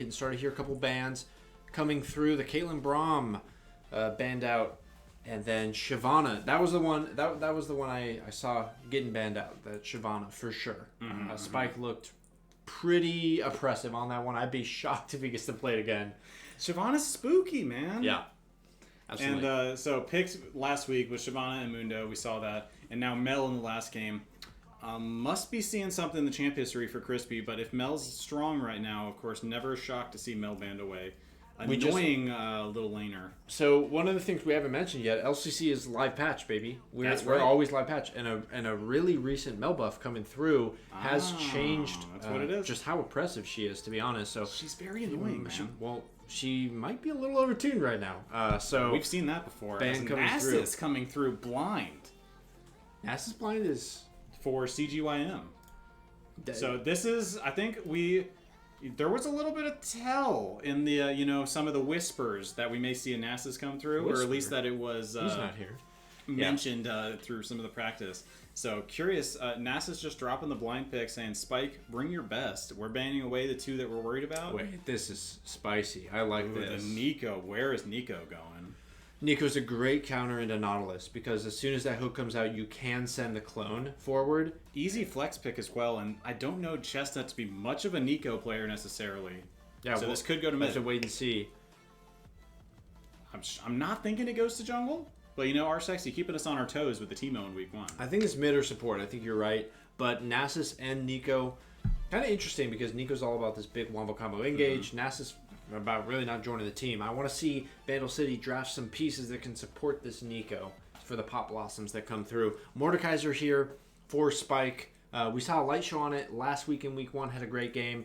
getting started here. A couple bands coming through. The Caitlin Braum banned out, and then Shyvana. That was the one. That was the one I saw getting banned out. That Shyvana for sure. Spike looked pretty oppressive on that one. I'd be shocked if he gets to play it again. Shyvana's spooky, man. Yeah. Absolutely. And so picks last week was Shyvana and Mundo. We saw that. And now Mel in the last game. Must be seeing something in the champ history for Crispy. But if Mel's strong right now, of course, never shocked to see Mel banned away. Annoying little laner. So one of the things we haven't mentioned yet, LCC is live patch, baby. We're always live patch. And a really recent Mel buff coming through has changed that's what it is. Just how oppressive she is, to be honest. So she's very annoying, man. She might be a little overtuned right now. So we've seen that before. Nasus coming through blind. Nasus blind is for CGYM. So this is, I think there was a little bit of tell in the some of the whispers that we may see a Nasus come through, or at least that it was he's not here mentioned through some of the practice. So curious, Nasus just dropping the blind pick saying, Spike, bring your best. We're banning away the two that we're worried about. Wait, this is spicy. I like this. And Nico, where is Nico going? Nico's a great counter into Nautilus because as soon as that hook comes out, you can send the clone forward. Easy flex pick as well, and I don't know Chestnut to be much of a Nico player necessarily. Yeah, so this could go to mid. Have to wait and see. I'm not thinking it goes to jungle. But our sexy keeping us on our toes with the Teemo in week 1. I think it's mid or support. I think you're right. But Nasus and Nico, kind of interesting because Nico's all about this big wombo combo engage. Nasus about really not joining the team. I want to see Vandal City draft some pieces that can support this Nico for the pop blossoms that come through. Mordekaiser here for Spike. We saw a light show on it last week in week 1. Had a great game.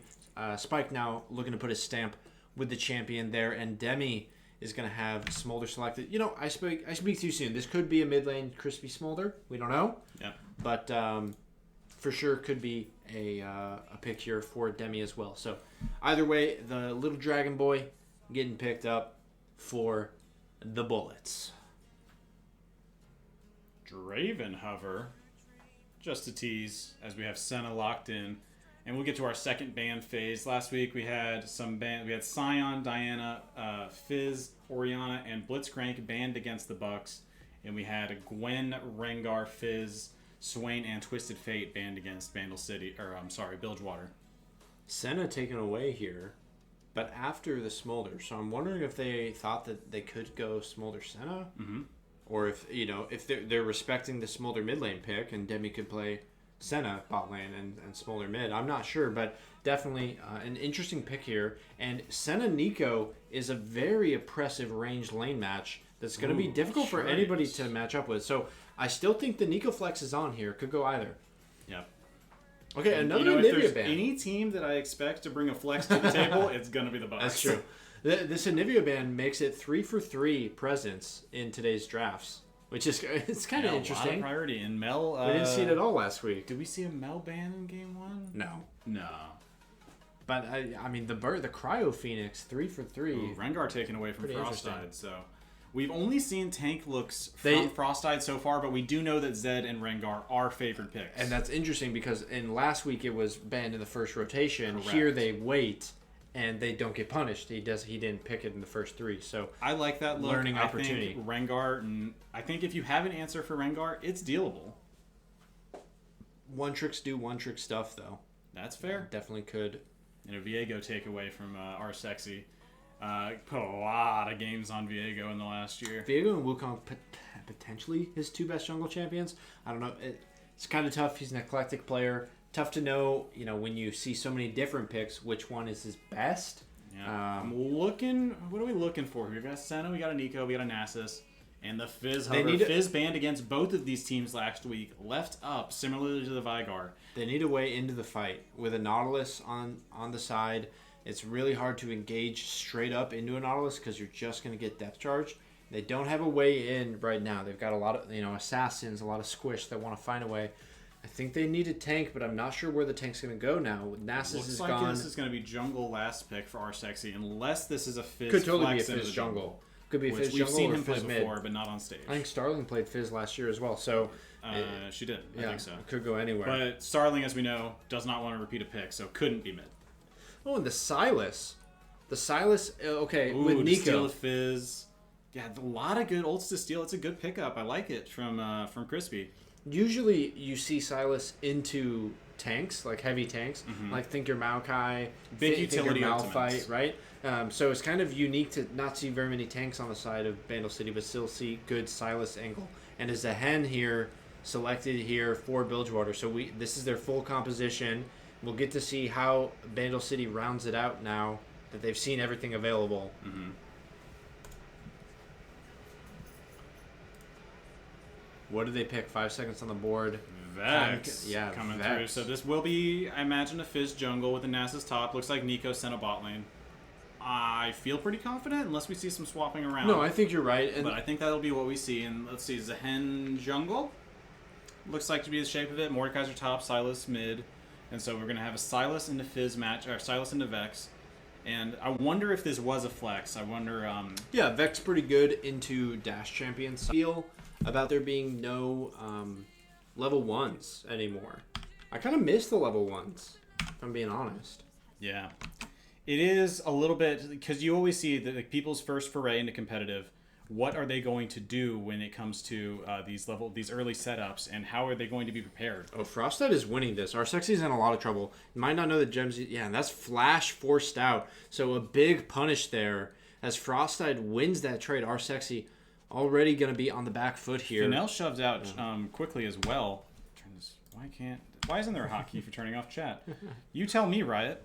Spike now looking to put his stamp with the champion there. And Demi is going to have Smolder selected. I speak too soon. This could be a mid lane Crispy Smolder. We don't know. Yeah. But for sure could be a pick here for Demi as well. So either way, the little dragon boy getting picked up for the Bullets. Draven Hover. Just a tease as we have Senna locked in. And we'll get to our second ban phase. Last week we had we had Sion, Diana, Fizz, Orianna, and Blitzcrank banned against the Bucks. And we had Gwen, Rengar, Fizz, Swain, and Twisted Fate banned against Bilgewater. Senna taken away here, but after the Smolder. So I'm wondering if they thought that they could go Smolder Senna, or if they're respecting the Smolder mid lane pick and Demi could play Senna bot lane and Smolder mid. I'm not sure, but definitely an interesting pick here. And Senna Nico is a very oppressive ranged lane match that's going to be difficult for anybody to match up with. So I still think the Nico flex is on here. Could go either. Yeah. Okay, and another if Anivia there's ban. Any team that I expect to bring a flex to the table, it's going to be the Bucks. That's true. This Anivia ban makes it 3 for 3 presence in today's drafts. Which is kind of interesting. A lot of priority. And Mel... we didn't see it at all last week. Did we see a Mel ban in game 1? No. But, I mean, the Cryo Phoenix, 3 for 3. Ooh, Rengar taken away from Frostide. So we've only seen tank looks from Frostide so far, but we do know that Zed and Rengar are favored picks. And that's interesting because in last week it was banned in the first rotation. Correct. Here they wait. And they don't get punished. He didn't pick it in the first 3. So I like that look. Learning opportunity. I think Rengar. I think if you have an answer for Rengar, it's dealable. One tricks do one trick stuff though. That's fair. Definitely could. And a Viego takeaway from our sexy. Put a lot of games on Viego in the last year. Viego and Wukong potentially his 2 best jungle champions. I don't know. It's kind of tough. He's an eclectic player. Tough to know, when you see so many different picks, which one is his best. Yeah. I'm looking. What are we looking for here? We got Senna, we got a Nico, we got a Nasus, and the Fizz. Fizz banned against both of these teams last week, left up similarly to the Vigar. They need a way into the fight with a Nautilus on the side. It's really hard to engage straight up into a Nautilus because you're just going to get depth charge. They don't have a way in right now. They've got a lot of assassins, a lot of squish that want to find a way. I think they need a tank, but I'm not sure where the tank's going to go now. Nasus is gone. This is going to be jungle last pick for our sexy, unless this is a Fizz. Could totally be a flex Fizz jungle. Could be a Fizz we've jungle seen or him Fizz play mid. before, but not on stage. I think Starling played Fizz last year as well, so she did. I think so. It could go anywhere. But Starling, as we know, does not want to repeat a pick, so couldn't be mid. Oh, and the Silas The Silas, okay, Ooh, with to Nico. steal a Fizz. Yeah, a lot of good ults to steal. It's a good pickup. I like it from Crispy. Usually you see Silas into tanks, like heavy tanks, like think your Maokai, Big think your utility Malphite, right? So it's kind of unique to not see very many tanks on the side of Bandle City, but still see good Silas angle. And is the Hen here selected here for Bilgewater? So this is their full composition. We'll get to see how Bandle City rounds it out now that they've seen everything available. Mm-hmm. What did they pick? 5 seconds on the board. Vex coming Vex. through. So this will be, I imagine, a Fizz jungle with the Nasus top. Looks like Nico sent a bot lane. I feel pretty confident, unless we see some swapping around. No, I think you're right. But I think that'll be what we see. And let's see, Zehen jungle. Looks like to be the shape of it. Mordekaiser top, Silas mid. And so we're going to have a Silas into Fizz match, or Silas into Vex. And I wonder if this was a flex. I wonder... Yeah, Vex pretty good into Dash Champions. Feel about there being no level 1s anymore. I kind of miss the level 1s, if I'm being honest. Yeah. It is a little bit... Because you always see that like, people's first foray into competitive, what are they going to do when it comes to these early setups, and how are they going to be prepared? Oh, Frostad is winning this. Our Sexy's in a lot of trouble. You might not know that Gems... Yeah, and that's Flash forced out. So a big punish there. As Frostad wins that trade, our Sexy already going to be on the back foot here. Fennel shoved out quickly as well. Turn this... Why isn't there a hotkey for turning off chat? You tell me, Riot.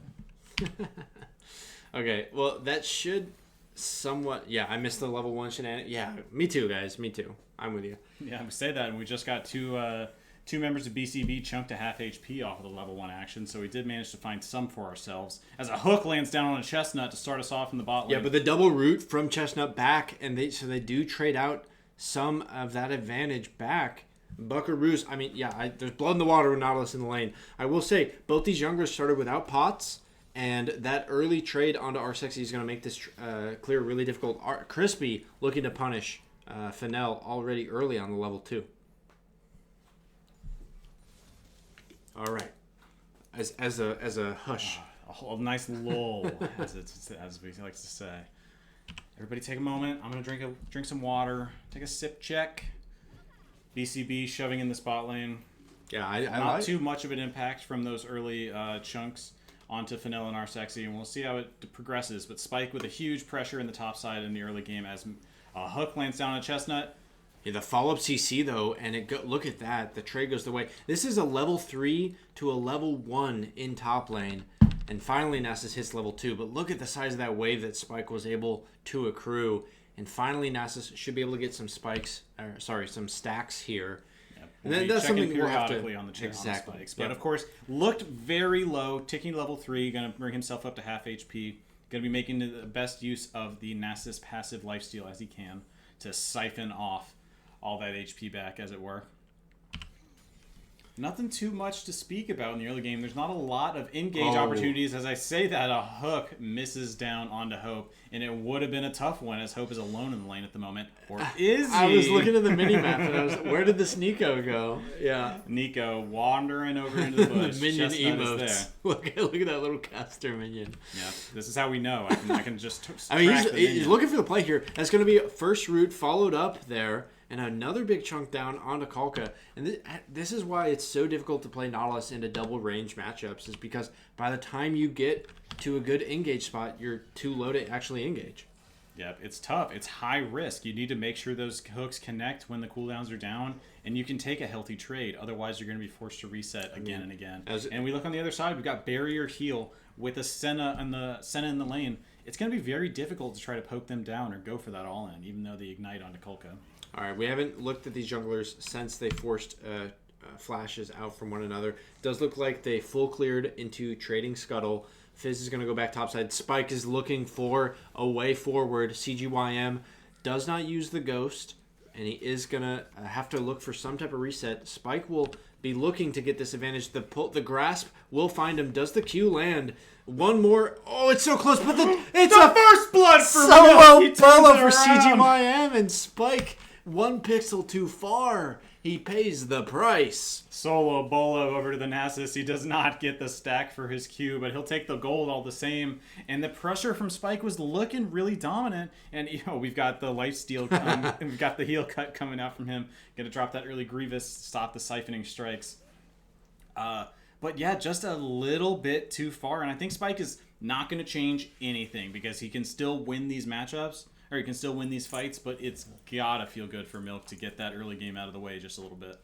Okay, well, that should... somewhat, yeah. I missed the level 1 shenanigans. Yeah, me too, guys. Me too. I'm with you. Yeah, we say that, and we just got two members of BCB chunked to half HP off of the level 1 action, so we did manage to find some for ourselves. As a hook lands down on a Chestnut to start us off in the bot lane. Yeah, but the double root from Chestnut back, and they do trade out some of that advantage back. Buckaroos, I mean, yeah, there's blood in the water with Nautilus in the lane. I will say, both these youngers started without pots. And that early trade onto our Sexy is going to make this clear really difficult. Crispy looking to punish Fennel already early on the level 2. All right, as a hush, a nice lull, as we like to say. Everybody, take a moment. I'm going to drink some water. Take a sip check. BCB shoving in the spot lane. Yeah, I not like too much of an impact from those early chunks onto Fennel and our Sexy, and we'll see how it progresses. But Spike with a huge pressure in the top side in the early game as a hook lands down on Chestnut. Yeah, the follow-up CC, though, and look at that. The trade goes the way. This is a level 3 to a level 1 in top lane, and finally Nasus hits level 2. But look at the size of that wave that Spike was able to accrue, and finally Nasus should be able to get some some stacks here. We'll and that's something we'll have to on the exactly. Spikes. But of course, looked very low, ticking level 3, going to bring himself up to half HP. Going to be making the best use of the Nasus passive lifesteal as he can to siphon off all that HP back, as it were. Nothing too much to speak about in the early game. There's not a lot of engage opportunities. As I say that, a hook misses down onto Hope, and it would have been a tough one as Hope is alone in the lane at the moment. Or is he? I was looking at the mini-map, and where did this Nico go? Yeah. Nico wandering over into the bush. The minion Chestnut emotes. is there. Look at that little caster minion. Yeah, this is how we know. I can just I mean, he's looking for the play here. That's going to be first root followed up there. And another big chunk down onto Kalka. And this is why it's so difficult to play Nautilus into double range matchups, is because by the time you get to a good engage spot, you're too low to actually engage. Yep, it's tough. It's high risk. You need to make sure those hooks connect when the cooldowns are down, and you can take a healthy trade. Otherwise, you're going to be forced to reset again and again. And we look on the other side. We've got barrier heal with a Senna in the lane. It's going to be very difficult to try to poke them down or go for that all-in, even though they ignite onto Kalka. All right, we haven't looked at these junglers since they forced flashes out from one another. It does look like they full cleared into trading scuttle. Fizz is going to go back topside. Spike is looking for a way forward. CGYM does not use the ghost, and he is going to have to look for some type of reset. Spike will be looking to get this advantage. The grasp will find him. Does the Q land? One more. Oh, it's so close, but it's a first blood for solo bolo for CGYM, and Spike 1 pixel too far. he pays the price. Solo Bolo over to the Nasus. He does not get the stack for his Q, but he'll take the gold all the same. And the pressure from Spike was looking really dominant. And, we've got the lifesteal and we've got the heal cut coming out from him. Going to drop that early Grievous, stop the siphoning strikes. But yeah, just a little bit too far. And I think Spike is not going to change anything because he can still win these matchups. Or he can still win these fights, but it's gotta feel good for Milk to get that early game out of the way just a little bit.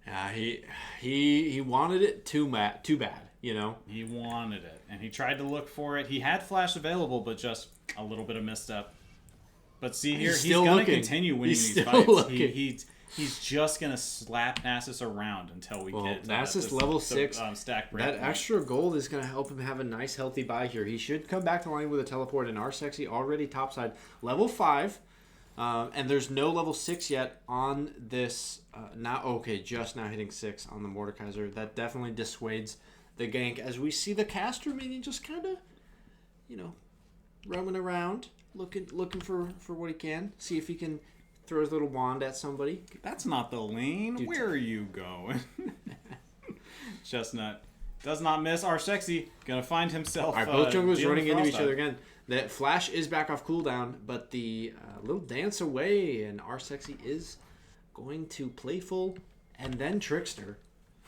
Yeah, he wanted it too bad, He wanted it, and he tried to look for it. He had Flash available, but just a little bit of misstep. But see here, he's gonna continue winning these fights. He's just gonna slap Nasus around until we get Nasus level 6. Stack that extra gold is gonna help him have a nice healthy buy here. He should come back to line with a teleport, and our sexy already topside level 5, and there's no level 6 yet on this. Just now hitting 6 on the Mordekaiser. That definitely dissuades the gank as we see the caster minion just kind of, roaming around, looking for what he can, see if he can. Throw his little wand at somebody. That's not the lane. Dude. Where are you going? Chestnut does not miss. Our sexy gonna find himself. All right, both junglers running into each other again. The Flash is back off cooldown, but the little dance away, and our sexy is going to playful and then trickster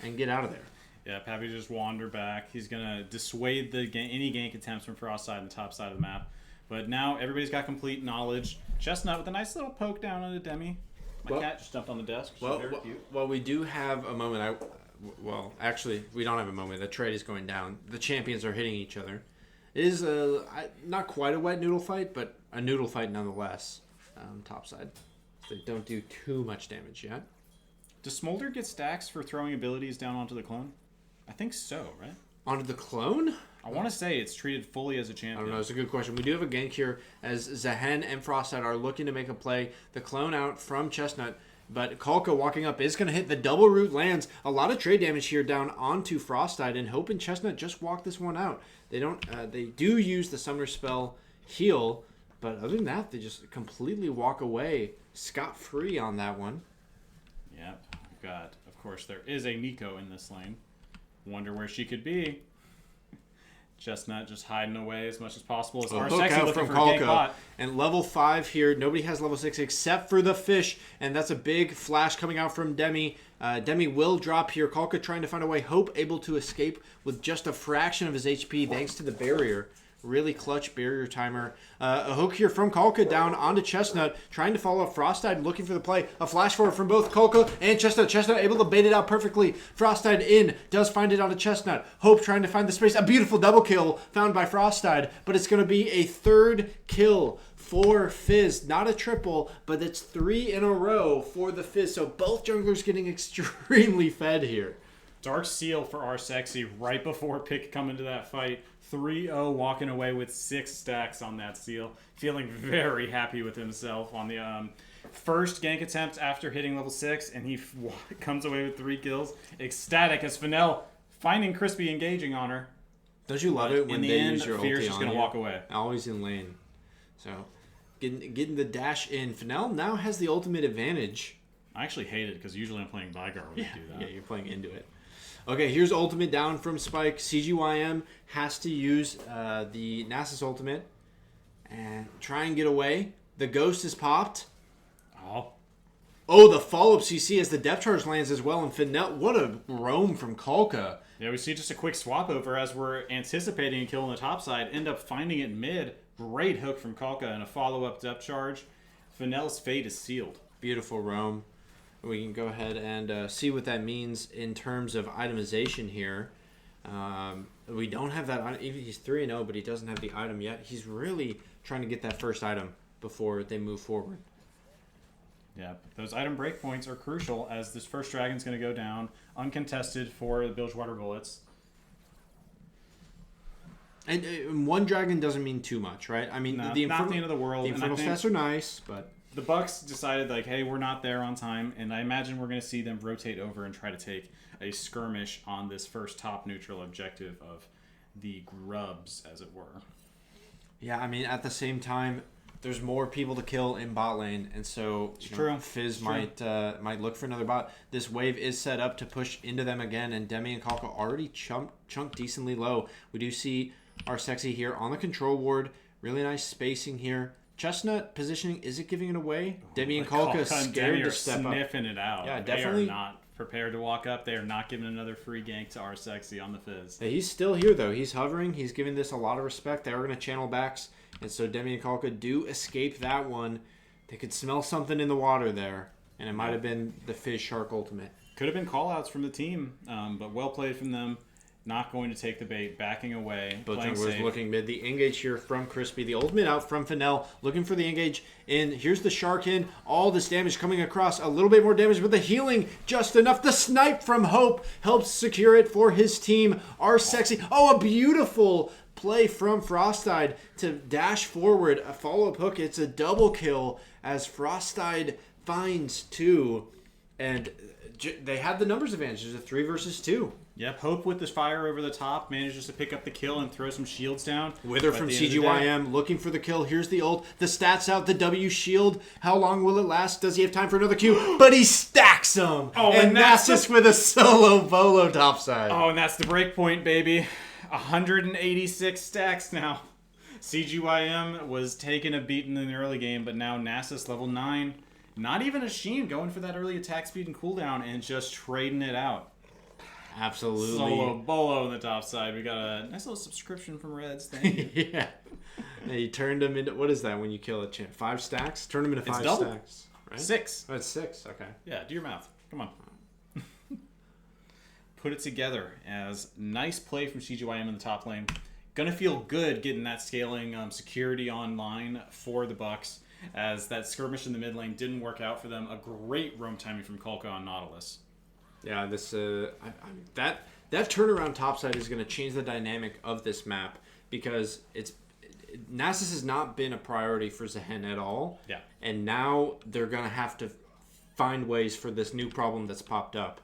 and get out of there. Yeah, Pappy just wander back. He's gonna dissuade any gank attempts from Frostside and the top side of the map. But now everybody's got complete knowledge. Chestnut with a nice little poke down on the Demi. My cat just jumped on the desk. Very cute. Well, we do have a moment. Actually, we don't have a moment. The trade is going down. The champions are hitting each other. It is not quite a wet noodle fight, but a noodle fight nonetheless. Topside. They don't do too much damage yet. Does Smolder get stacks for throwing abilities down onto the clone? I think so, right? Onto the clone? I want to say it's treated fully as a champion. I don't know. It's a good question. We do have a gank here as Zahen and Frostside are looking to make a play. The clone out from Chestnut, but Kalka walking up is going to hit the double root lands. A lot of trade damage here down onto Frostside, and Hope and Chestnut just walk this one out. They don't. They do use the Summoner Spell heal, but other than that, they just completely walk away scot-free on that one. Yep. We've got, of course, there is a Nico in this lane. Wonder where she could be. Chestnut just hiding away as much as possible. As our sexy looking from Kalka. And level 5 here. Nobody has level 6 except for the fish. And that's a big flash coming out from Demi. Demi will drop here. Kalka trying to find a way. Hope able to escape with just a fraction of his HP thanks to the barrier. Really clutch barrier timer. A hook here from Kalka down onto Chestnut. Trying to follow up Frosttide, looking for the play. A flash forward from both Kalka and Chestnut. Chestnut able to bait it out perfectly. Frosttide in. Does find it onto Chestnut. Hope trying to find the space. A beautiful double kill found by Frosttide. But it's going to be a third kill for Fizz. Not a triple, but it's 3 in a row for the Fizz. So both junglers getting extremely fed here. Dark Seal for our sexy right before pick coming to that fight. 3-0 walking away with 6 stacks on that seal. Feeling very happy with himself on the first gank attempt after hitting level 6, and he comes away with 3 kills. Ecstatic as Fennel finding Crispy engaging on her. Don't you love it when they use your ulti on you? Fierce is going to walk away. Always in lane. So getting the dash in. Fennel now has the ultimate advantage. I actually hate it because usually I'm playing Vygar when I do that. Yeah, you're playing into it. Okay, here's ultimate down from Spike. CGYM has to use the Nasus ultimate and try and get away. The ghost is popped. Oh, the follow-up CC as the depth charge lands as well. And Fennel, what a roam from Kalka. Yeah, we see just a quick swap over as we're anticipating a kill on the top side. End up finding it mid. Great hook from Kalka and a follow-up depth charge. Fennel's fate is sealed. Beautiful roam. We can go ahead and see what that means in terms of itemization here. We don't have that. He's 3-0, but he doesn't have the item yet. He's really trying to get that first item before they move forward. Yeah, those item breakpoints are crucial as this first dragon's going to go down uncontested for the Bilgewater Bullets. And one dragon doesn't mean too much, right? I mean, not the end of the world. The Infernal stats are nice, but... The Bucks decided, like, hey, we're not there on time, and I imagine we're going to see them rotate over and try to take a skirmish on this first top neutral objective of the grubs, as it were. Yeah, I mean, at the same time, there's more people to kill in bot lane, and so Fizz might look for another bot. This wave is set up to push into them again, and Demi and Kalka already chunked decently low. We do see our Sexy here on the control ward. Really nice spacing here. Chestnut positioning, is it giving it away? Demi and Kalka scared to step up. Sniffing it out. Yeah, definitely. They are not prepared to walk up. They are not giving another free gank to our Sexy on the Fizz. Hey, he's still here, though. He's hovering. He's giving this a lot of respect. They are going to channel backs. And so Demi and Kalka do escape that one. They could smell something in the water there. And it might have been the Fizz Shark ultimate. Could have been callouts from the team, but well played from them. Not going to take the bait, backing away. Both junglers looking mid. The engage here from Crispy. The ultimate out from Fennel. Looking for the engage in. Here's the Shark in. All this damage coming across. A little bit more damage, but the healing just enough. The snipe from Hope helps secure it for his team. Our Sexy. Oh, a beautiful play from Frostide to dash forward. A follow-up hook. It's a double kill as Frostide finds 2. And they had the numbers advantage. There's a 3 versus 2. Yep, Hope with the fire over the top manages to pick up the kill and throw some shields down. Wither from CGYM looking for the kill. Here's the ult. The stats out. The W shield. How long will it last? Does he have time for another Q? But he stacks them. Oh, and Nasus with a solo bolo topside. Oh, and that's the break point, baby. 186 stacks now. CGYM was taking a beating in the early game, but now Nasus level 9. Not even a Sheen going for that early attack speed and cooldown and just trading it out. Absolutely. Solo bolo on the top side. We got a nice little subscription from Reds. Thank you. Yeah. You turned him into, what is that when you kill a champ? 5 stacks? Turn him into 5 stacks. Right? 6. Oh, it's 6. Okay. Yeah, do your math. Come on. Put it together as nice play from CGYM in the top lane. Gonna feel good getting that scaling security online for the Bucks, as that skirmish in the mid lane didn't work out for them. A great roam timing from Kalka on Nautilus. Yeah, this that turnaround topside is going to change the dynamic of this map, because Nasus has not been a priority for Zehen at all. Yeah. And now they're going to have to find ways for this new problem that's popped up.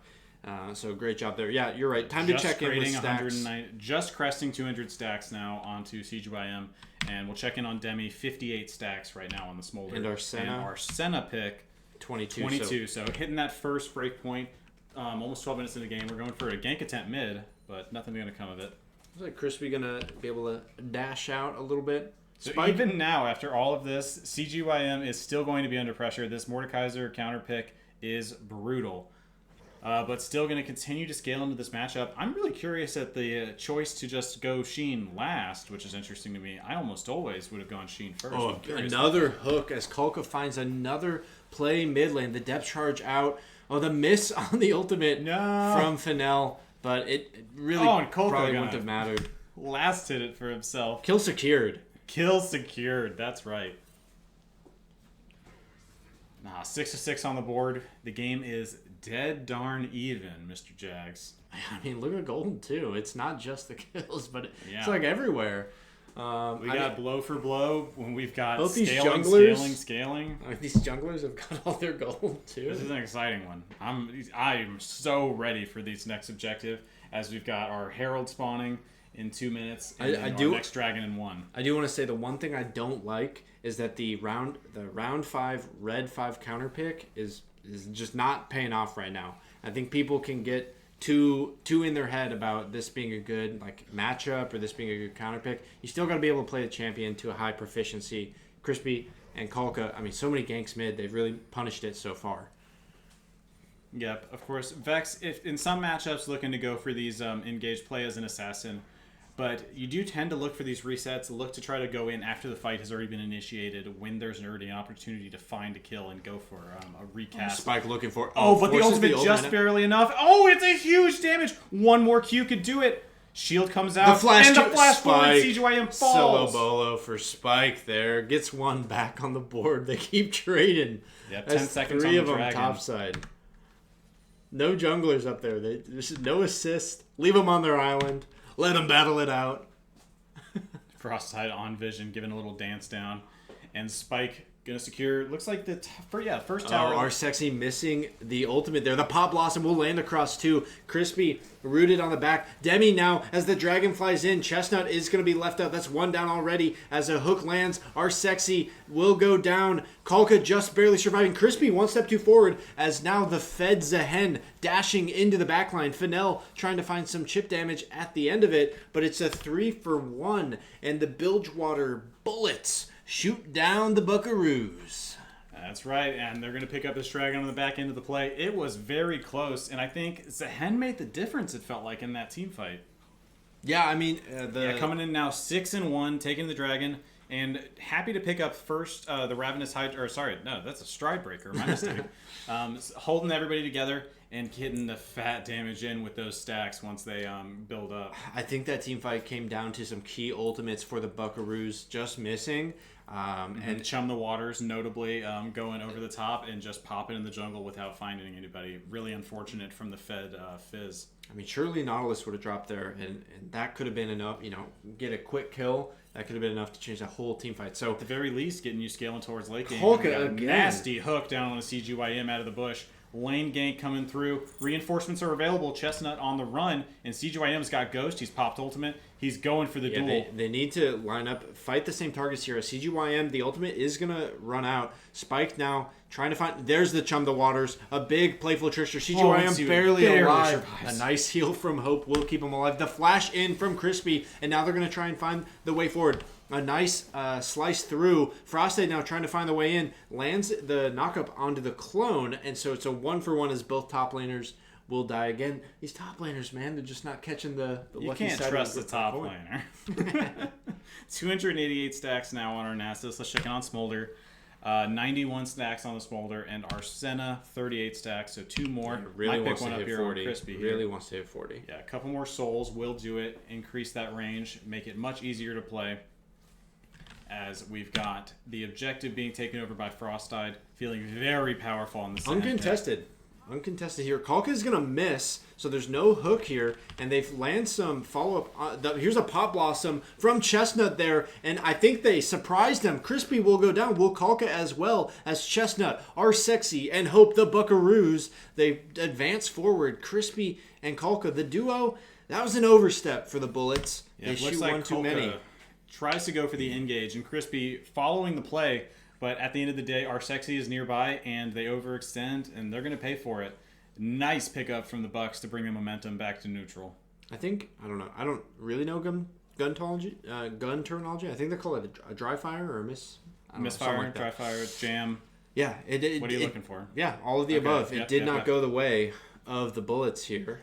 So great job there. Yeah, you're right. Time to check in with stacks. Just cresting 200 stacks now onto CGYM, and we'll check in on Demi. 58 stacks right now on the Smolder. And our Senna pick 22. So hitting that first break point. Almost 12 minutes in the game. We're going for a gank attempt mid, but nothing's going to come of it. Looks like Crispy going to be able to dash out a little bit. So even now, after all of this, CGYM is still going to be under pressure. This Mordekaiser counter pick is brutal. But still going to continue to scale into this matchup. I'm really curious at the choice to just go Sheen last, which is interesting to me. I almost always would have gone Sheen first. Oh, another hook as Kalka finds another play mid lane. The depth charge out. Oh, the miss on the ultimate from Fennel. But it really probably wouldn't have mattered. Last hit it for himself. Kill secured. That's right. 6-6 on the board. The game is dead darn even, Mr. Jags. I mean, look at Golden, too. It's not just the kills, but it's like everywhere. We got blow for blow when we've got both these scaling. These junglers have got all their gold, too. This is an exciting one. I'm so ready for this next objective, as we've got our Herald spawning in 2 minutes, and our next Dragon in 1. I do want to say the one thing I don't like is that the round 5 red 5 counter pick is just not paying off right now. I think people can get too in their head about this being a good matchup or this being a good counter pick. You still got to be able to play the champion to a high proficiency. Crispy and Kalka, I mean, so many ganks mid, they've really punished it so far. Yep, of course. Vex, if in some matchups, looking to go for these engaged play as an assassin, but you do tend to look for these resets, look to try to go in after the fight has already been initiated, when there's an opportunity to find a kill and go for a recast. Spike looking for... but the ultimate just barely enough. Oh, it's a huge damage. One more Q could do it. Shield comes out. The flash forward, CGYM falls. Solo bolo for Spike there. Gets one back on the board. They keep trading. Yep, 10 seconds 3 on the of them topside. No junglers up there. There's no assist. Leave them on their island. Let them battle it out. Frostide on Vision, giving a little dance down. and Spike gonna secure. Looks like the first tower. Our Sexy missing the ultimate there. The Pop Blossom will land across two. Crispy rooted on the back. Demi now, as the dragon flies in, Chestnut is going to be left out. That's one down already. As a hook lands, our Sexy will go down. Kalka just barely surviving. Crispy one step too forward, as now the Fed Zahen dashing into the backline. Fennell trying to find some chip damage at the end of it, but it's a 3-for-1, and the Bilgewater Bullets shoot down the Buckaroos. That's right, and they're going to pick up this dragon on the back end of the play. It was very close, and I think Zahen made the difference, it felt like, in that team fight. Yeah, I mean... coming in now 6-1, taking the dragon, and happy to pick up first the Ravenous Hydra... Or, sorry, no, that's a Stride Breaker, my mistake. Holding everybody together and getting the fat damage in with those stacks once they build up. I think that team fight came down to some key ultimates for the Buckaroos just missing. And Chum the Waters, notably, going over the top and just popping in the jungle without finding anybody. Really unfortunate from the Fed Fizz. I mean, surely Nautilus would have dropped there, and that could have been enough, get a quick kill. That could have been enough to change the whole team fight. So at the very least, getting you scaling towards late game. Polka again. Nasty hook down on a CGYM out of the bush. Lane gank coming through. Reinforcements are available. Chestnut on the run. And CGYM's got Ghost. He's popped ultimate. He's going for the duel. They need to line up, fight the same targets here. CGYM, the ultimate is going to run out. Spike now trying to find... There's the Chum the Waters. A big playful trickster. CGYM barely alive. Survives. A nice heal from Hope will keep him alive. The flash in from Crispy. And now they're going to try and find the way forward. A nice slice through. Frosted now trying to find the way in. Lands the knockup onto the clone. And so it's a 1-for-1 as both top laners will die again. These top laners, man, they're just not catching the lucky side. You can't trust the top laner. 288 stacks now on our Nasus. Let's check in on Smolder. 91 stacks on the Smolder. And Arsena, 38 stacks. So two more. Really might wants pick one to up hit here 40. on Crispy. Really wants to hit 40. Yeah, a couple more souls will do it. Increase that range. Make it much easier to play. As we've got the objective being taken over by Frostide, feeling very powerful on the second Uncontested here. Kalka is going to miss, so there's no hook here, and they've landed some follow-up. Here's a Pop Blossom from Chestnut there, and I think they surprised him. Crispy will go down. Will Kalka as well as Chestnut, Our Sexy, and Hope the Buckaroos. They advance forward. Crispy and Kalka, the duo, that was an overstep for the Bullets. Yeah, they shoot like one too many. Tries to go for the engage, and Crispy following the play, but at the end of the day, Our Sexy is nearby, and they overextend, and they're going to pay for it. Nice pickup from the Bucks to bring the momentum back to neutral. I don't really know gun terminology. I think they call it a dry fire or a misfire, like dry fire, jam. Yeah. What are you looking for? Yeah, all of the above. It did not go the way of the Bullets here.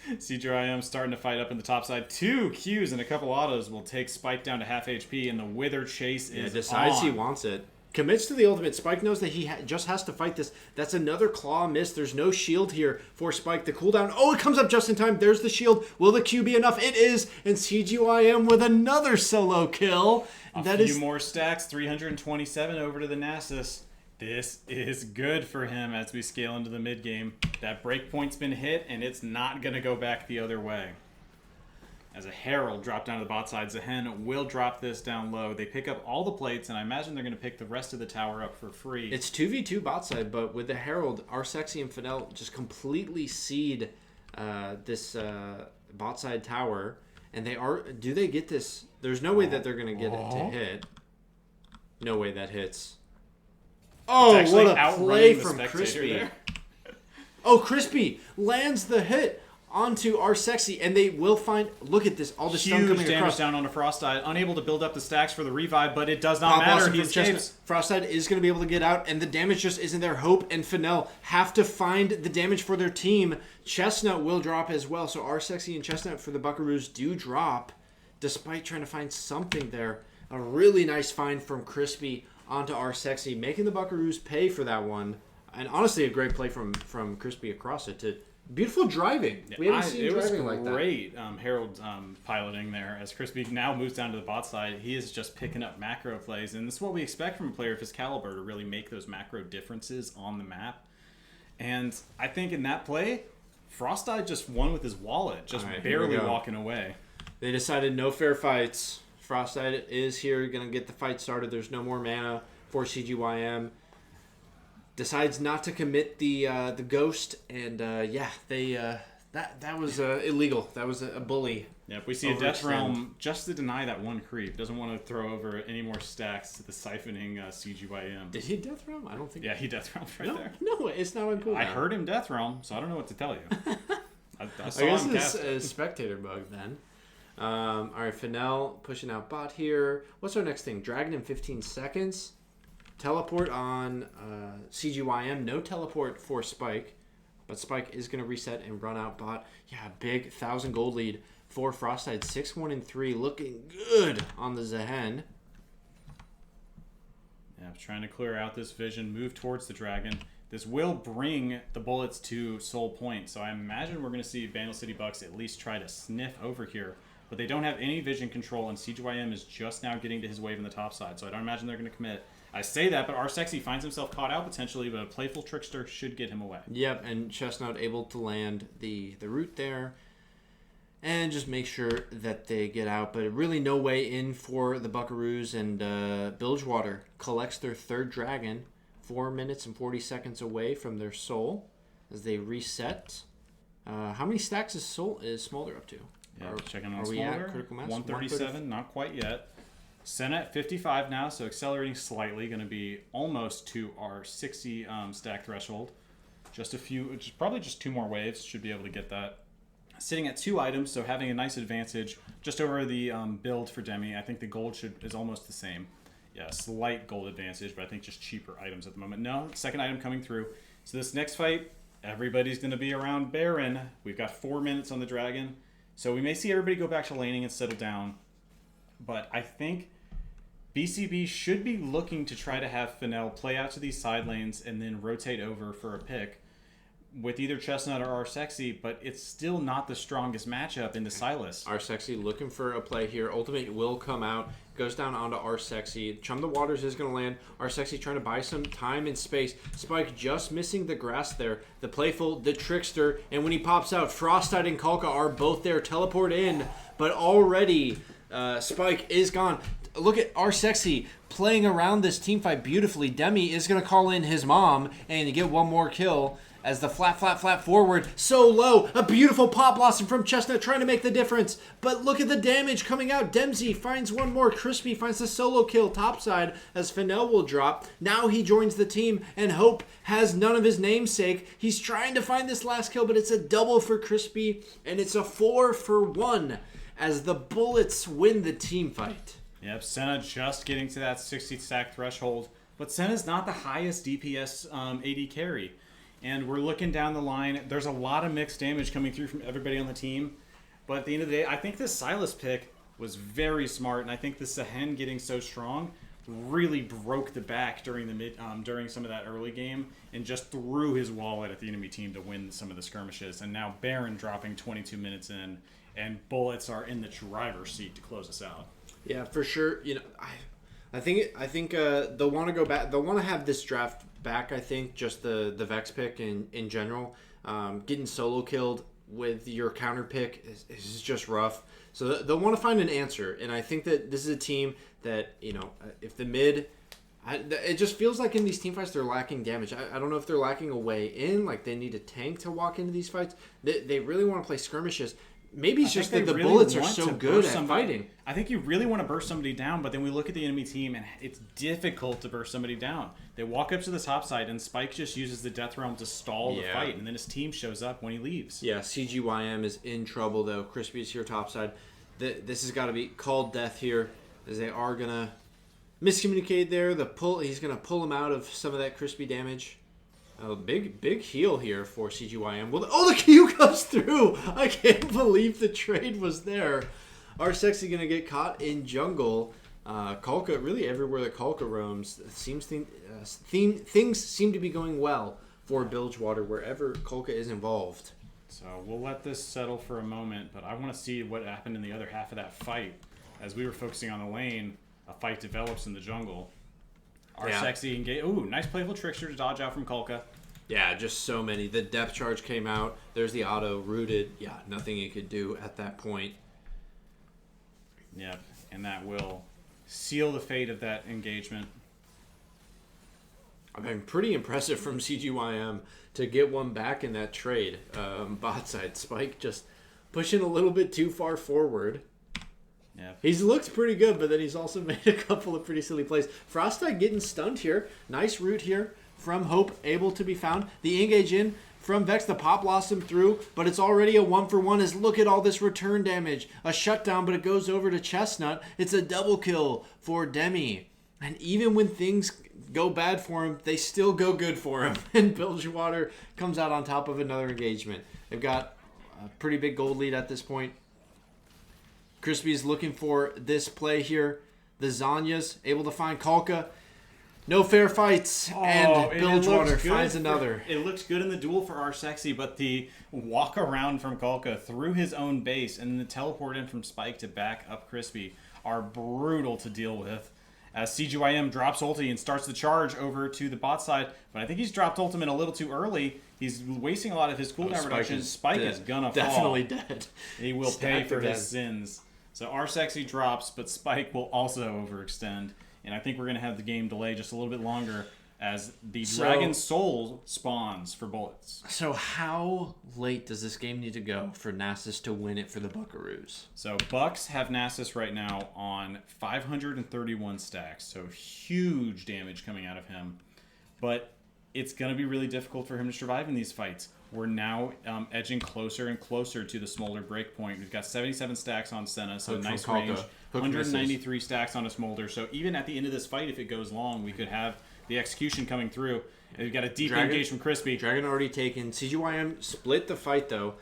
CGIM starting to fight up in the top side. 2 Qs and a couple autos will take Spike down to half HP, and the Wither chase is decides on. He wants it. Commits to the ultimate. Spike knows that he just has to fight this. That's another claw miss. There's no shield here for Spike. The cooldown. Oh, it comes up just in time. There's the shield. Will the Q be enough? It is. And CGYM with another solo kill. A few more stacks. 327 over to the Nasus. This is good for him as we scale into the mid game. That breakpoint's been hit, and it's not going to go back the other way. As a Herald dropped down to the bot side, Zahen will drop this down low. They pick up all the plates, and I imagine they're going to pick the rest of the tower up for free. It's 2v2 bot side, but with the Herald, Our Sexy and Fennell just completely seed this bot side tower. And do they get this? There's no way that they're going to get it to hit. No way that hits. Oh, what a play from Crispy. Oh, Crispy lands the hit onto Our Sexy, and they will find... Look at this. All the stun coming damage across. Down onto Frostide. Unable to build up the stacks for the revive, but it does not matter. He escapes. Frostide is going to be able to get out, and the damage just isn't there. Hope and Fennell have to find the damage for their team. Chestnut will drop as well, so Our Sexy and Chestnut for the Buckaroos do drop, despite trying to find something there. A really nice find from Crispy onto Our Sexy, making the Buckaroos pay for that one. And honestly, a great play from Crispy across it. Beautiful driving. We haven't seen driving like that. It was great Herald piloting there. As Crispy now moves down to the bot side, he is just picking up macro plays. And this is what we expect from a player of his caliber, to really make those macro differences on the map. And I think in that play, Frosteye just won with his wallet, just barely walking away. They decided no fair fights. Frostite is here, going to get the fight started. There's no more mana for CGYM. Decides not to commit the ghost, and that was illegal. That was a bully. Yeah, if we see a Death Realm, just to deny that one creep, doesn't want to throw over any more stacks to the siphoning CGYM. Did he Death Realm? I don't think. Yeah, he Death Realm there. No, it's not on cooldown. I heard him Death Realm, so I don't know what to tell you. I saw I guess him it's cast a spectator bug then. All right, Fennel pushing out bot here. What's our next thing? Dragon in 15 seconds. Teleport on CGYM. No teleport for Spike. But Spike is going to reset and run out bot. Yeah, big 1,000 gold lead for Frostite. 6-1-3. Looking good on the Zehen. Yeah, trying to clear out this vision. Move towards the dragon. This will bring the bullets to Soul Point. So I imagine we're going to see Vandal City Bucks at least try to sniff over here. But they don't have any vision control, and CGYM is just now getting to his wave in the top side. So I don't imagine they're going to commit. I say that, but Sexy finds himself caught out potentially, but a playful Trickster should get him away. Yep, and Chestnut able to land the root there and just make sure that they get out. But really no way in for the Buckaroos, and Bilgewater collects their third dragon 4 minutes and 40 seconds away from their soul as they reset. How many stacks is Smolder up to? Yeah, checking on Are we Smolder. at critical mass? 137, not quite yet. Senna at 55 now, so accelerating slightly. Going to be almost to our 60 stack threshold. Probably just 2 more waves should be able to get that. Sitting at 2 items, so having a nice advantage just over the build for Demi. I think the gold is almost the same. Yeah, slight gold advantage, but I think just cheaper items at the moment. No, second item coming through. So this next fight, everybody's going to be around Baron. We've got 4 minutes on the dragon. So we may see everybody go back to laning and settle down. But I think BCB should be looking to try to have Fennel play out to these side lanes and then rotate over for a pick with either Chestnut or Sexy, but it's still not the strongest matchup in the Silas. Sexy looking for a play here. Ultimate will come out. Goes down onto Sexy. Chum the Waters is going to land. Sexy trying to buy some time and space. Spike just missing the grass there. The playful, the trickster, and when he pops out, Frostite and Kalka are both there. Teleport in, but already Spike is gone. Look at Sexy playing around this team fight beautifully. Demi is going to call in his mom and get one more kill as the flat forward. So low. A beautiful Pop Blossom from Chestnut trying to make the difference. But look at the damage coming out. Dempsey finds one more. Crispy finds the solo kill topside as Fennel will drop. Now he joins the team and Hope has none of his namesake. He's trying to find this last kill, but it's a double for Crispy and it's a 4-for-1 as the Bullets win the team fight. Yep, Senna just getting to that 60 stack threshold, but Senna's not the highest DPS AD carry. And we're looking down the line. There's a lot of mixed damage coming through from everybody on the team. But at the end of the day, I think this Silas pick was very smart, and I think the Sehen getting so strong really broke the back during during some of that early game and just threw his wallet at the enemy team to win some of the skirmishes. And now Baron dropping 22 minutes in, and Bullets are in the driver's seat to close us out. Yeah, for sure. I think they'll want to go back. They'll want to have this draft back. I think just the Vex pick in general. Getting solo killed with your counter pick is just rough. So they'll want to find an answer. And I think that this is a team that if the mid, it just feels like in these team fights they're lacking damage. I don't know if they're lacking a way in. Like they need a tank to walk into these fights. They really want to play skirmishes. Maybe it's just that the really Bullets are so good at fighting. I think you really want to burst somebody down, but then we look at the enemy team, and it's difficult to burst somebody down. They walk up to the top side, and Spike just uses the Death Realm to stall the fight, and then his team shows up when he leaves. Yeah, CGYM is in trouble, though. Crispy is here topside. This has got to be called death here, as they are going to miscommunicate there. He's going to pull him out of some of that Crispy damage. A big heal here for CGYM. Well, the Q comes through. I can't believe the trade was there. Sexy gonna get caught in jungle. Kalka, really everywhere that Kalka roams, things seem to be going well for Bilgewater wherever Kalka is involved. So we'll let this settle for a moment, but I want to see what happened in the other half of that fight. As we were focusing on the lane, a fight develops in the jungle. Sexy engage. Ooh, nice playful trickster to dodge out from Kalka. Yeah, just so many. The depth charge came out. There's the auto rooted. Yeah, nothing he could do at that point. Yeah, and that will seal the fate of that engagement. I mean, pretty impressive from CGYM to get one back in that trade. Bot side, Spike just pushing a little bit too far forward. Yeah. He's looked pretty good, but then he's also made a couple of pretty silly plays. Frostite getting stunned here. Nice route here from Hope, able to be found. The engage in from Vex, the Pop Blossom through, but it's already a 1-for-1 as look at all this return damage. A shutdown, but it goes over to Chestnut. It's a double kill for Demi. And even when things go bad for him, they still go good for him. And Bilgewater comes out on top of another engagement. They've got a pretty big gold lead at this point. Crispy's looking for this play here. The Zanya's able to find Kalka. No fair fights, and Bilgewater finds another. It looks good in the duel for our Sexy, but the walk around from Kalka through his own base and the teleport in from Spike to back up Crispy are brutal to deal with. As CGYM drops ulti and starts the charge over to the bot side, but I think he's dropped ultimate a little too early. He's wasting a lot of his cooldown reduction. Spike is gonna fall. Definitely dead. He will pay for his sins. So our Sexy drops, but Spike will also overextend. And I think we're going to have the game delay just a little bit longer as the Dragon Soul spawns for bullets. So how late does this game need to go for Nasus to win it for the Buckaroos? So Bucks have Nasus right now on 531 stacks. So huge damage coming out of him. But it's going to be really difficult for him to survive in these fights. We're now edging closer and closer to the Smolder breakpoint. We've got 77 stacks on Senna, so nice range. 193 stacks on a Smolder. So even at the end of this fight, if it goes long, we could have the execution coming through. And we've got a deep engage from Crispy. Dragon already taken. CGYM split the fight, though.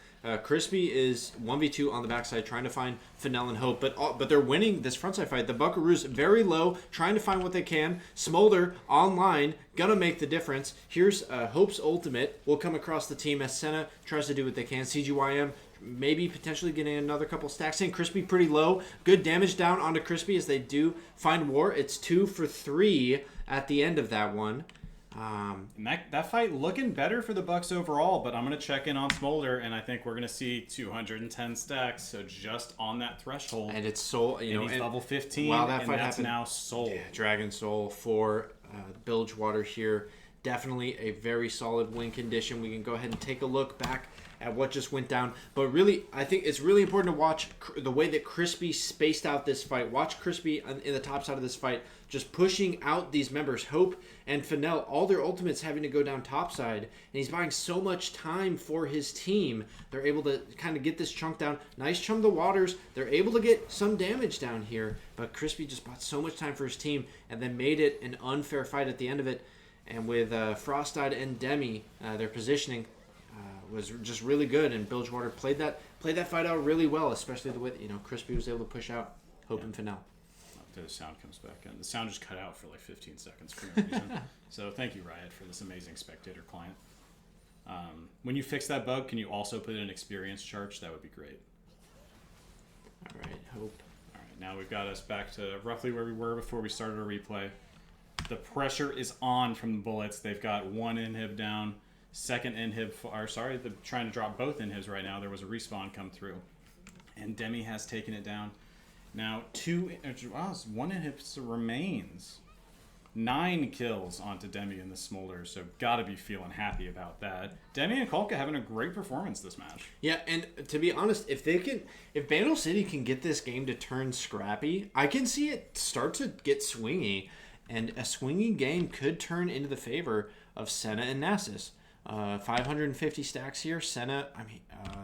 Crispy is 1v2 on the backside, trying to find Fennel and Hope. But they're winning this frontside fight. The Buckaroos very low, trying to find what they can. Smolder online, gonna make the difference. Here's Hope's ultimate. Will come across the team as Senna tries to do what they can. CGYM maybe potentially getting another couple stacks in. Crispy pretty low. Good damage down onto Crispy as they do find War. It's 2 for 3 at the end of that one. And that fight looking better for the Bucks overall, but I'm going to check in on Smolder, and I think we're going to see 210 stacks, so just on that threshold. And it's soul, he's level 15, while that and fight that's happened, now soul. Yeah, Dragon Soul for Bilgewater here. Definitely a very solid win condition. We can go ahead and take a look back at what just went down. But really, I think it's really important to watch the way that Crispy spaced out this fight. Watch Crispy in the top side of this fight, just pushing out these members. Hope and Fennel, all their ultimates having to go down topside. And he's buying so much time for his team. They're able to kind of get this chunk down. Nice chum of the waters. They're able to get some damage down here. But Crispy just bought so much time for his team and then made it an unfair fight at the end of it. And with Frostide and Demi, their positioning was just really good. And Bilgewater played that fight out really well, especially the way Crispy was able to push out Hope and Fennel. The sound comes back in. The sound just cut out for like 15 seconds for no reason. So thank you, Riot, for this amazing spectator client. When you fix that bug, can you also put in an experience charge? That would be great. All right, Hope. All right, now we've got us back to roughly where we were before we started our replay. The pressure is on from the bullets. They've got one inhib down, second inhib, they're trying to drop both inhibs right now. There was a respawn come through, and Demi has taken it down. Now, one inhib remains. 9 kills onto Demi in the Smolder, so gotta be feeling happy about that. Demi and Kalka having a great performance this match. Yeah, and to be honest, if Bandle City can get this game to turn scrappy, I can see it start to get swingy, and a swingy game could turn into the favor of Senna and Nasus. 550 stacks here. Senna,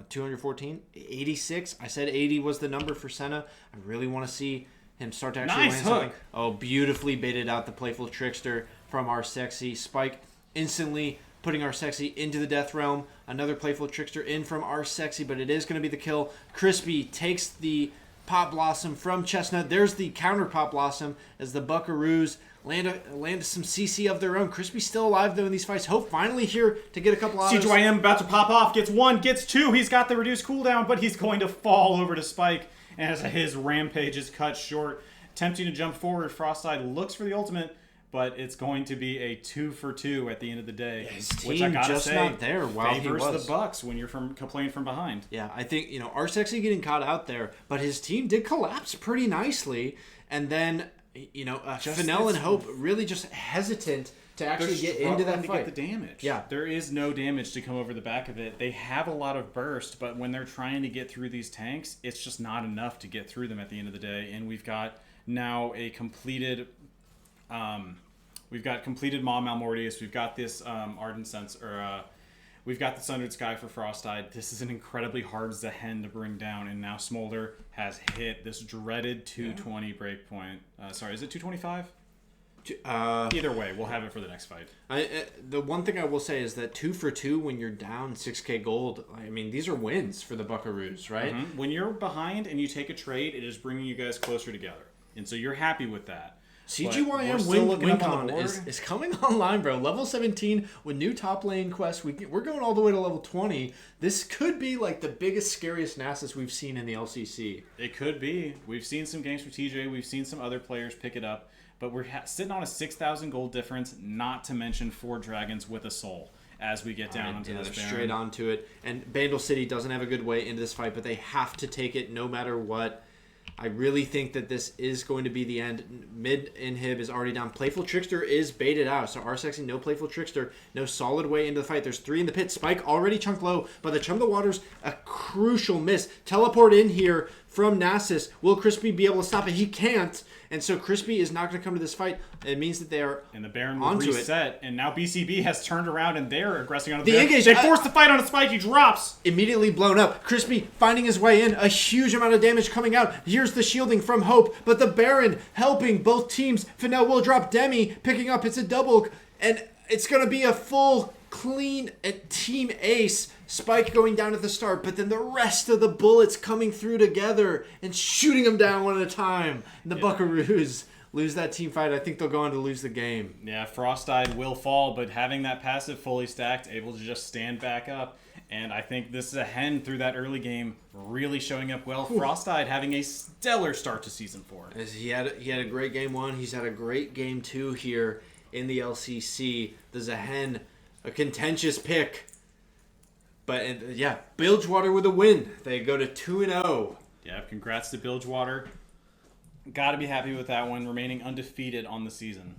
214, 86. I said 80 was the number for Senna. I really want to see him start to actually land something. Oh, beautifully baited out the Playful Trickster from our Sexy. Spike instantly putting our Sexy into the Death Realm. Another Playful Trickster in from our Sexy, but it is going to be the kill. Crispy takes the Pop Blossom from Chestnut. There's the counter Pop Blossom as the Buckaroos land some CC of their own. Crispy's still alive, though, in these fights. Hope finally here to get a couple autos. CGYM about to pop off. Gets 1, gets 2. He's got the reduced cooldown, but he's going to fall over to Spike as his rampage is cut short. Attempting to jump forward, Frostide looks for the ultimate, but it's going to be a 2-for-2 at the end of the day. His which I team gotta just say, not there while he favors was. the Bucks when you're playing from behind. Yeah, I think, our sexy getting caught out there, but his team did collapse pretty nicely. And then, Fennell and Hope really just hesitant to actually get into that fight. Get the damage. Yeah. There is no damage to come over the back of it. They have a lot of burst, but when they're trying to get through these tanks, it's just not enough to get through them at the end of the day. And we've got now a completed Maw Malmortius. We've got this Ardent Sense, we've got the Sundered Sky for Frostide. This is an incredibly hard Zehen to bring down, and now Smolder has hit this dreaded 220 breakpoint. Sorry, is it 225? Either way, we'll have it for the next fight. The one thing I will say is that 2-for-2 when you're down 6K gold, I mean, these are wins for the Buckaroos, right? Mm-hmm. When you're behind and you take a trade, it is bringing you guys closer together. And so you're happy with that. CGYM WinCon is coming online, bro. Level 17 with new top lane quests. We're going all the way to level 20. This could be like the biggest, scariest Nasus we've seen in the LCC. It could be. We've seen some games from TJ. We've seen some other players pick it up. But we're sitting on a 6,000 gold difference, not to mention 4 dragons with a soul as we get down onto this Baron. Straight onto it. And Bandle City doesn't have a good way into this fight, but they have to take it no matter what. I really think that this is going to be the end. Mid inhib is already down. Playful Trickster is baited out. So Arsexy, no Playful Trickster. No solid way into the fight. There's 3 in the pit. Spike already chunked low. But the Chum of the Waters, a crucial miss. Teleport in here from Nasus. Will Crispy be able to stop it? He can't. And so Crispy is not going to come to this fight. It means that they are and the Baron will reset. And now BCB has turned around and they're aggressing on the Baron. Engage, they force the fight on a Spike. He drops. Immediately blown up. Crispy finding his way in. A huge amount of damage coming out. Here's the shielding from Hope. But the Baron helping both teams. Fennell will drop Demi. Picking up. It's a double. And it's going to be a full, clean team ace. Spike going down at the start, but then the rest of the bullets coming through together and shooting them down one at a time. And the Buckaroos lose that team fight. I think they'll go on to lose the game. Yeah, Frostide will fall, but having that passive fully stacked, able to just stand back up. And I think this is a Hen through that early game really showing up well. Frostide having a stellar start to Season 4. As he had a great game 1. He's had a great game 2 here in the LCC. The Zehen, a contentious pick. But, Bilgewater with a win. They go to 2-0. Yeah, congrats to Bilgewater. Got to be happy with that one, remaining undefeated on the season.